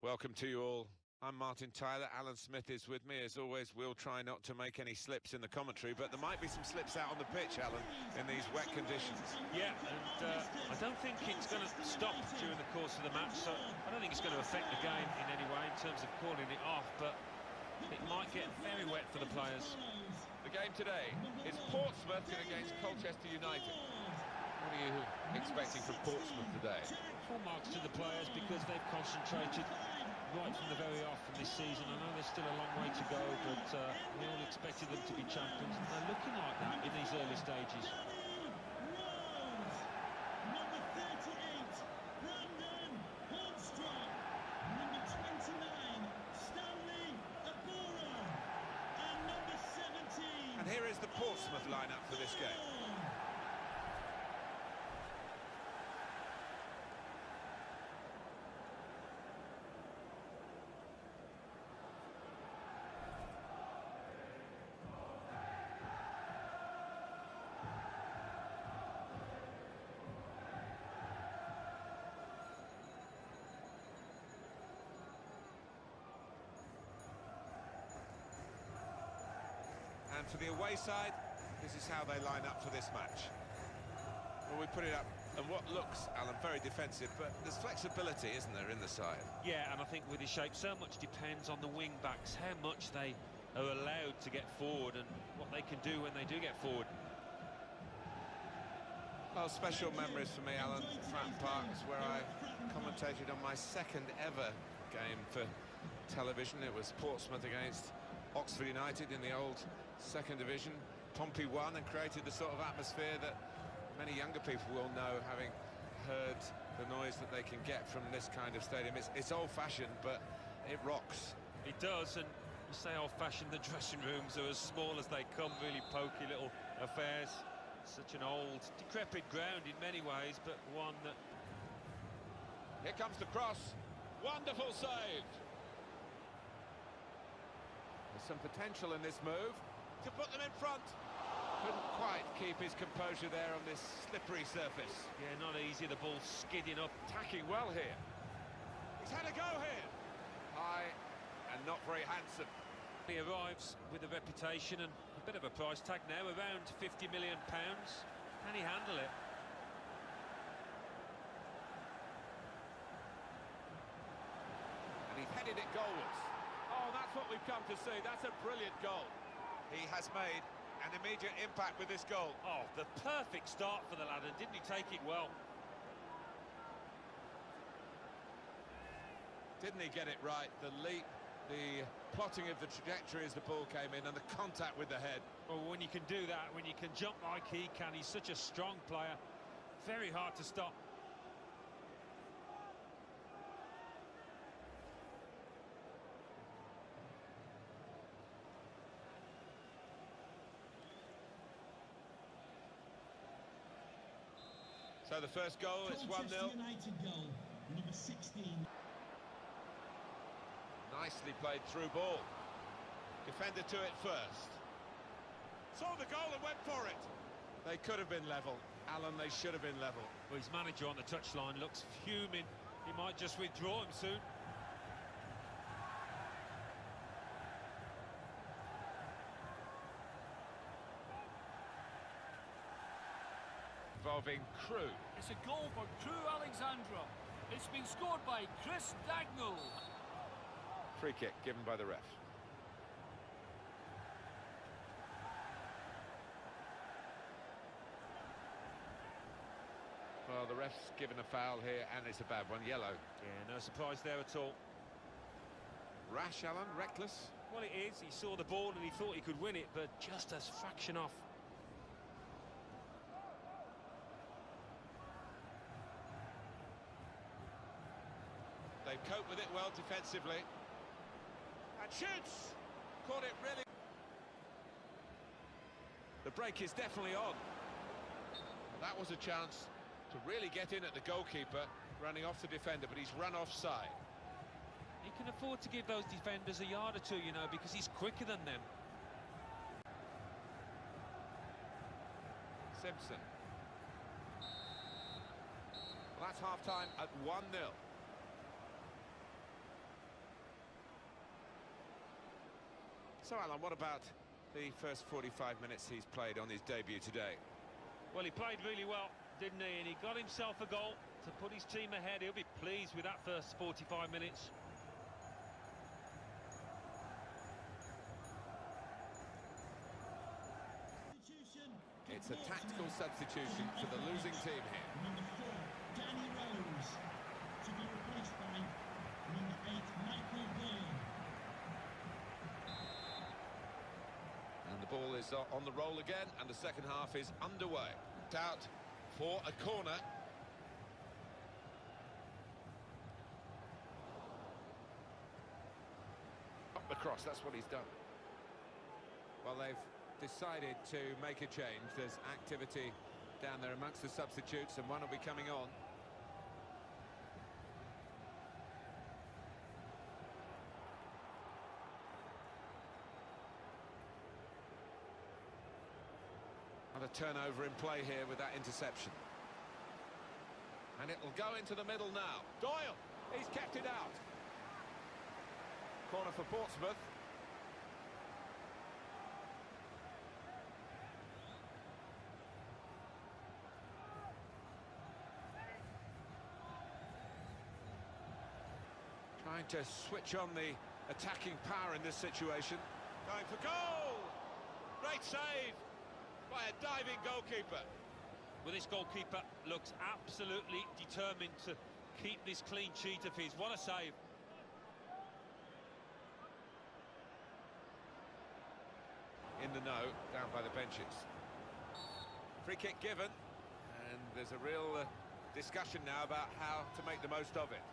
Welcome to you all. I'm Martin Tyler. Alan Smith is with me. As always, we'll try not to make any slips in the commentary, but there might be some slips out on the pitch, Alan, in these wet conditions. Yeah, and I don't think it's going to stop during the course of the match, so I don't think it's going to affect the game in any way in terms of calling it off, but it might get very wet for the players. The game today is Portsmouth against Colchester United. What are you expecting from Portsmouth today? Full marks to the players because they've concentrated right from the very off from this season. I know there's still a long way to go, but we all expected them to be champions, and they're looking like that in these early stages. And here is the Portsmouth lineup for this game. And for the away side, this is how they line up for this match. Well, we put it up, and what looks, Alan, very defensive, but there's flexibility, isn't there, in the side? Yeah, and I think with his shape, so much depends on the wing-backs, how much they are allowed to get forward and what they can do when they do get forward. Well, special memories for me, Alan. Fratton Park is where I commentated on my second ever game for television. It was Portsmouth against Oxford United in the old second division. Pompey won and created the sort of atmosphere that many younger people will know, having heard the noise that they can get from this kind of stadium. It's old-fashioned, but it rocks. It does, and you say old-fashioned, the dressing rooms are as small as they come, really pokey little affairs. Such an old, decrepit ground in many ways, but one that... Here comes the cross. Wonderful save. There's some potential in this move to put them in front. Couldn't quite keep his composure there on this slippery surface. Yeah, not easy, the ball skidding up. Attacking well here. He's had a go here. High and not very handsome. He arrives with a reputation and a bit of a price tag now, around £50 million. Can he handle it? And he's headed it goalwards. Oh, that's what we've come to see. That's a brilliant goal. He has made an immediate impact with this goal. Oh, the perfect start for the lad, and didn't he take it well? Didn't he get it right? The leap, the plotting of the trajectory as the ball came in, and the contact with the head. Well, when you can do that, when you can jump like he can, he's such a strong player. Very hard to stop. So the first goal, it's 1-0. United goal, number 16. Nicely played through ball. Defender to it first. Saw the goal and went for it. They could have been level. Alan, they should have been level. Well, his manager on the touchline looks fuming. He might just withdraw him soon. Involving Crew. It's a goal for Crew Alexandra. It's been scored by Chris Dagnall. Free kick given by the ref. Well, the ref's given a foul here, and it's a bad one, yellow. Yeah, no surprise there at all. Rash, Alan, reckless. Well, it is. He saw the ball and he thought he could win it, but just a fraction off. They've coped with it well defensively. And shoots! Caught it really. The break is definitely on. That was a chance to really get in at the goalkeeper, running off the defender, but he's run offside. He can afford to give those defenders a yard or two, you know, because he's quicker than them. Simpson. Well, that's half-time at 1-0. So, Alan, what about the first 45 minutes he's played on his debut today? Well, he played really well, didn't he? And he got himself a goal to put his team ahead. He'll be pleased with that first 45 minutes. It's a tactical substitution for the losing team here. Number 4, Danny Rose, to be replaced by number 8, Michael Ball. And the ball is on the roll again, and the second half is underway. Out for a corner. Up the cross, that's what he's done. Well, they've decided to make a change. There's activity down there amongst the substitutes, and one will be coming on. And a turnover in play here with that interception. And it'll go into the middle now. Doyle, he's kept it out. Corner for Portsmouth. Trying to switch on the attacking power in this situation. Going for goal! Great save by a diving goalkeeper. Well, this goalkeeper looks absolutely determined to keep this clean sheet of his. What a save. In the know, down by the benches. Free kick given, and there's a real discussion now about how to make the most of it.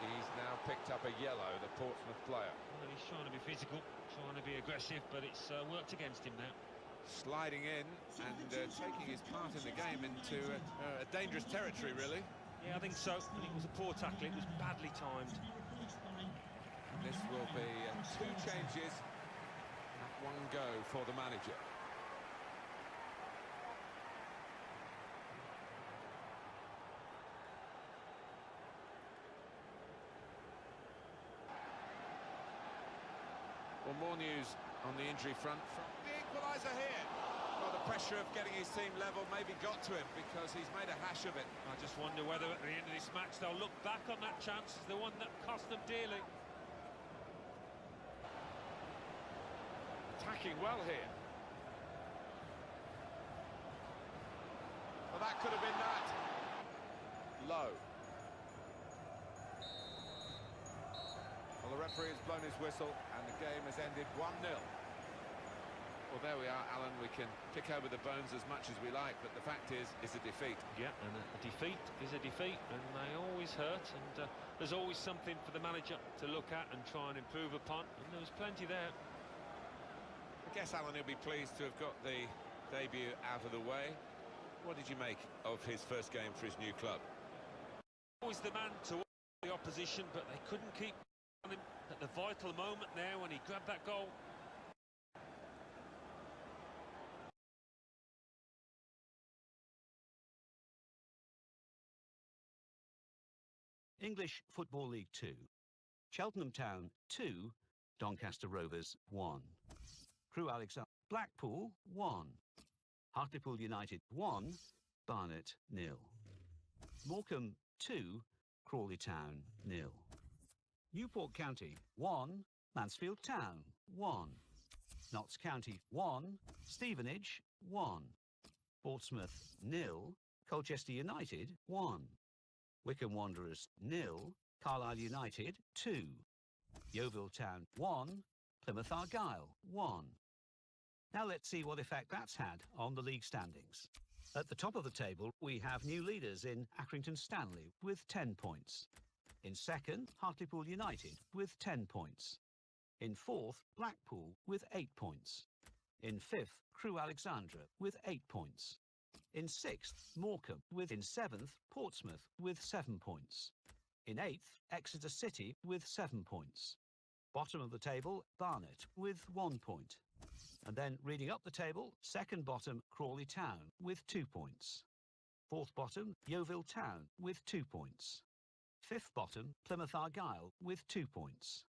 He's now picked up a yellow, the Portsmouth player. Well, he's trying to be physical, trying to be aggressive, but it's worked against him now. Sliding in and taking his part in the game into a dangerous territory, really. Yeah, I think so. And it was a poor tackle. It was badly timed. This will be 2 changes at 1 go for the manager. Well, more news on the injury front from the equaliser here. Well, the pressure of getting his team level maybe got to him because he's made a hash of it. I just wonder whether at the end of this match they'll look back on that chance as the one that cost them dearly. Attacking well here. Well, that could have been that. Low. Well, the referee has blown his whistle and the game has ended 1-0. Well, there we are, Alan. We can pick over the bones as much as we like, but the fact is, it's a defeat. Yeah, and a defeat is a defeat, and they always hurt, and there's always something for the manager to look at and try and improve upon, and there was plenty there. I guess, Alan, he'll be pleased to have got the debut out of the way. What did you make of his first game for his new club? Always the man to the opposition, but they couldn't keep on him at the vital moment there when he grabbed that goal. English Football League 2. Cheltenham Town 2, Doncaster Rovers 1. Crewe Alexandra Blackpool 1. Hartlepool United 1, Barnet 0. Morecambe 2, Crawley Town 0. Newport County 1, Mansfield Town 1. Notts County 1, Stevenage 1. Portsmouth 0, Colchester United 1. Wycombe Wanderers 0, Carlisle United 2. Yeovil Town 1, Plymouth Argyle 1. Now let's see what effect that's had on the league standings. At the top of the table, we have new leaders in Accrington Stanley with 10 points. In second, Hartlepool United with 10 points. In fourth, Blackpool with 8 points. In fifth, Crewe Alexandra with 8 points. In sixth, Morecambe in seventh, Portsmouth with 7 points. In eighth, Exeter City with 7 points. Bottom of the table, Barnet with 1 point. And then reading up the table, second bottom, Crawley Town with 2 points. Fourth bottom, Yeovil Town with 2 points. Fifth bottom, Plymouth Argyle with 2 points.